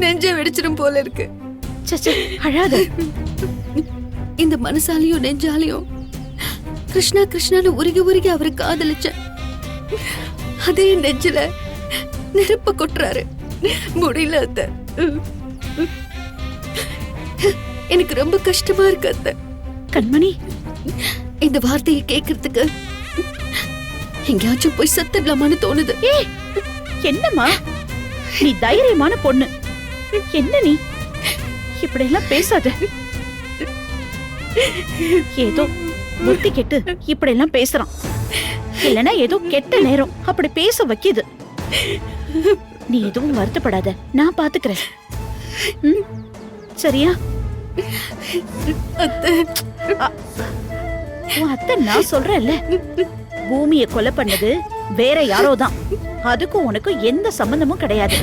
நெஞ்ச வெடிச்சிடும் போல இருக்கு. சச்சே, அழாத. இந்த மனசாலையும் நெஞ்சாலையும் கிருஷ்ணா கிருஷ்ணான்னு உருகி உருகி அவரை காதலிச்ச அதே நெஞ்சில நெருப்ப கொட்டுறாரு. முடியல அத்தை. எனக்கு ரொம்ப கஷ்டமா இருக்கு அத்தை. கண்மணி, இந்த வார்த்தையை கேட்கறதுக்கு எங்கேயாச்சும் போய் செத்துடலாமான்னு தோணுது. என்னம்மா நீ தைரியமான பொண்ணு, என்ன நீ இப்படி எல்லாம் பேசாத. ஏதோ புத்தி கெட்டு இப்படி எல்லாம் பேசுறான், இல்லனா ஏதோ கெட்ட நேரம் அப்படி பேச வைக்கிது. நீ எதுவும் வருத்தப்படாத, நான் பாத்துக்கிறேன். சரியா? உன் அத்தை நான் சொல்றேன்ல, பூமியை கொலை பண்ணது வேற யாரோதான், அதுக்கும் உனக்கும் எந்த சம்பந்தமும் கிடையாது.